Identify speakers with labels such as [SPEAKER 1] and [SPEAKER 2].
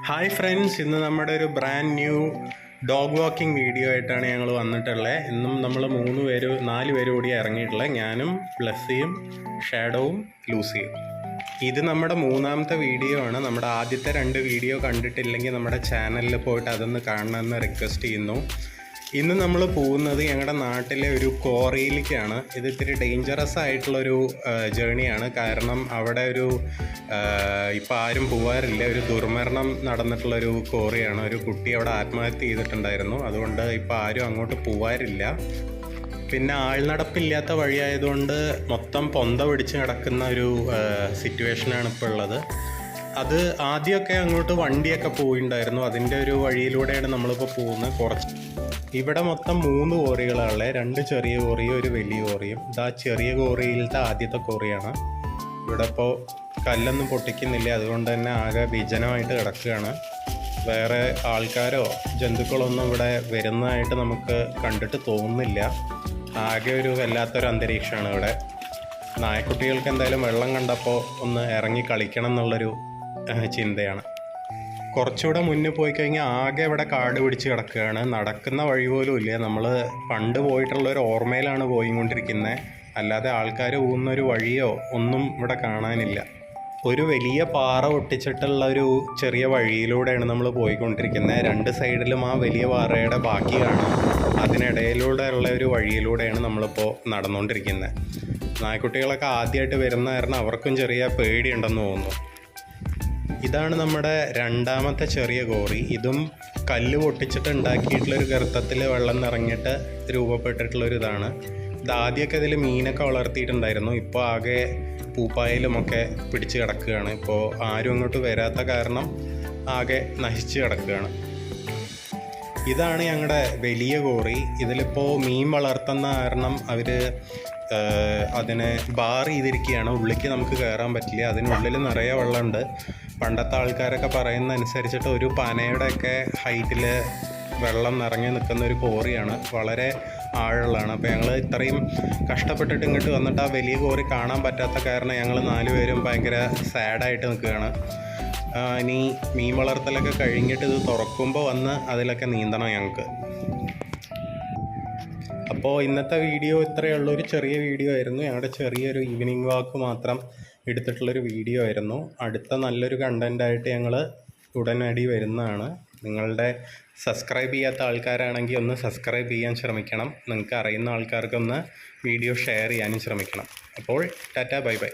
[SPEAKER 1] Hi friends, ഇന്ന് നമ്മുടെ ഒരു brand new dog walking video ആയിട്ടാണ് ഞങ്ങൾ വന്നിട്ടുള്ളത്. ഇന്നും നമ്മൾ 4 പേര് കൂടി ഇറങ്ങിയിട്ടുള്ളത്. ഞാനും ബ്ലസ്സിയും ഷാഡോവും ലൂസിയും. ഇത് നമ്മുടെ 3ാമത്തെ വീഡിയോ ആണ്. നമ്മുടെ ആദ്യത്തെ 2 വീഡിയോ കണ്ടിട്ടില്ലെങ്കിൽ നമ്മുടെ ചാനലിൽ പോയിട്ട് അതൊന്ന് കാണണമെന്ന് റിക്വസ്റ്റ് ചെയ്യുന്നു. ഇന്ന് നമ്മൾ പോകുന്നത് ഞങ്ങളുടെ നാട്ടിലെ ഒരു ക്വാറിയിലേക്കാണ്. ഇത് ഇത്തിരി ഡേഞ്ചറസ് ആയിട്ടുള്ളൊരു ജേണിയാണ്. കാരണം അവിടെ ഇപ്പോൾ ആരും പോകാറില്ല. ഒരു ദുർമരണം നടന്നിട്ടുള്ളൊരു ക്വാറിയാണ്. ഒരു കുട്ടി അവിടെ ആത്മഹത്യ ചെയ്തിട്ടുണ്ടായിരുന്നു. അതുകൊണ്ട് ഇപ്പോൾ ആരും അങ്ങോട്ട് പോകാറില്ല. പിന്നെ ആൾനടപ്പില്ലാത്ത വഴിയായതുകൊണ്ട് മൊത്തം പൊന്ത പിടിച്ച് കിടക്കുന്ന ഒരു സിറ്റുവേഷനാണ് ഇപ്പോൾ ഉള്ളത്. അത് ആദ്യമൊക്കെ അങ്ങോട്ട് വണ്ടിയൊക്കെ പോയിട്ടുണ്ടായിരുന്നു. അതിൻ്റെ ഒരു വഴിയിലൂടെയാണ് നമ്മളിപ്പോൾ പോകുന്നത്. ഇവിടെ മൊത്തം 3 കോറികളാണുള്ളത്. 2 ചെറിയ കോറിയും ഒരു വലിയ കോറിയും. ഇതാ ചെറിയ കോറിയിലത്തെ ആദ്യത്തെ കോറിയാണ്. ഇവിടെ ഇപ്പോൾ കല്ലൊന്നും പൊട്ടിക്കുന്നില്ല. അതുകൊണ്ട് തന്നെ ആകെ വിജനമായിട്ട് കിടക്കുകയാണ്. വേറെ ആൾക്കാരോ ജന്തുക്കളൊന്നും ഇവിടെ വരുന്നതായിട്ട് നമുക്ക് കണ്ടിട്ട് തോന്നുന്നില്ല. ആകെ ഒരു വല്ലാത്തൊരു അന്തരീക്ഷമാണ് ഇവിടെ. നായക്കുട്ടികൾക്ക് എന്തായാലും വെള്ളം കണ്ടപ്പോൾ ഒന്ന് ഇറങ്ങി കളിക്കണം എന്നുള്ളൊരു ചിന്തയാണ്. കുറച്ചുകൂടെ മുന്നിൽ പോയി കഴിഞ്ഞാൽ ആകെ ഇവിടെ കാട് പിടിച്ച് കിടക്കുകയാണ്. നടക്കുന്ന വഴി പോലും ഇല്ല. നമ്മൾ പണ്ട് പോയിട്ടുള്ളൊരു ഓർമ്മയിലാണ് പോയിക്കൊണ്ടിരിക്കുന്നത്. അല്ലാതെ ആൾക്കാർ പോകുന്നൊരു വഴിയോ ഒന്നും ഇവിടെ കാണാനില്ല. ഒരു വലിയ പാറ ഒട്ടിച്ചിട്ടുള്ള ഒരു ചെറിയ വഴിയിലൂടെയാണ് നമ്മൾ പോയിക്കൊണ്ടിരിക്കുന്നത്. 2 സൈഡിലും ആ വലിയ പാറയുടെ ബാക്കി കാണാം. അതിനിടയിലൂടെ ഉള്ള ഒരു വഴിയിലൂടെയാണ് നമ്മളിപ്പോൾ നടന്നുകൊണ്ടിരിക്കുന്നത്. നായ്ക്കുട്ടികളൊക്കെ ആദ്യമായിട്ട് വരുന്ന കാരണം അവർക്കും ചെറിയ പേടിയുണ്ടെന്ന് തോന്നുന്നു. ഇതാണ് നമ്മുടെ 2ാമത്തെ ചെറിയ കോറി. ഇതും കല്ല് പൊട്ടിച്ചിട്ട് ഉണ്ടാക്കിയിട്ടുള്ളൊരു ഗർത്തത്തിൽ വെള്ളം നിറഞ്ഞിട്ട് രൂപപ്പെട്ടിട്ടുള്ളൊരിതാണ്. ആദ്യമൊക്കെ ഇതിൽ മീനൊക്കെ വളർത്തിയിട്ടുണ്ടായിരുന്നു. ഇപ്പോൾ ആകെ പൂപ്പായലുമൊക്കെ പിടിച്ച് കിടക്കുകയാണ്. ഇപ്പോൾ ആരും അങ്ങോട്ട് വരാത്ത കാരണം ആകെ നശിച്ച് കിടക്കുകയാണ്. ഇതാണ് ഞങ്ങളുടെ വലിയ കോറി. ഇതിലിപ്പോൾ മീൻ വളർത്തുന്ന കാരണം അവർ അതിനെ ബാർ ചെയ്തിരിക്കുകയാണ്. ഉള്ളിലേക്ക് നമുക്ക് കയറാൻ പറ്റില്ല. അതിനുള്ളിൽ നിറയെ വെള്ളമുണ്ട്. പണ്ടത്തെ ആൾക്കാരൊക്കെ പറയുന്ന അനുസരിച്ചിട്ട് ഒരു പനയുടെയൊക്കെ ഹൈറ്റിൽ വെള്ളം നിറഞ്ഞു നിൽക്കുന്ന ഒരു കോറിയാണ്. വളരെ ആഴമുള്ളതാണ്. അപ്പോൾ ഞങ്ങൾ ഇത്രയും കഷ്ടപ്പെട്ടിട്ട് ഇങ്ങോട്ട് വന്നിട്ട് ആ വലിയ കോറി കാണാൻ പറ്റാത്ത കാരണം ഞങ്ങൾ 4 പേരും ഭയങ്കര സാഡായിട്ട് നിൽക്കുകയാണ്. ഇനി മീൻ വളർത്തലൊക്കെ കഴിഞ്ഞിട്ട് ഇത് തുറക്കുമ്പോൾ വന്ന് അതിലൊക്കെ നീന്തണം ഞങ്ങൾക്ക്. അപ്പോൾ ഇന്നത്തെ വീഡിയോ ഇത്രയേ ഉള്ളൂ. ഒരു ചെറിയ വീഡിയോ ആയിരുന്നു. ഞങ്ങളുടെ ചെറിയൊരു ഈവനിങ് വാക്ക് മാത്രം എടുത്തിട്ടുള്ളൊരു വീഡിയോ ആയിരുന്നു. അടുത്ത നല്ലൊരു കണ്ടൻറ്റായിട്ട് ഞങ്ങൾ ഉടനടി വരുന്നതാണ്. നിങ്ങളുടെ സബ്സ്ക്രൈബ് ചെയ്യാത്ത ആൾക്കാരാണെങ്കിൽ ഒന്ന് സബ്സ്ക്രൈബ് ചെയ്യാൻ ശ്രമിക്കണം. നിങ്ങൾക്ക് അറിയുന്ന ആൾക്കാർക്കൊന്ന് വീഡിയോ ഷെയർ ചെയ്യാനും ശ്രമിക്കണം. അപ്പോൾ ടാറ്റ, ബൈ ബൈ.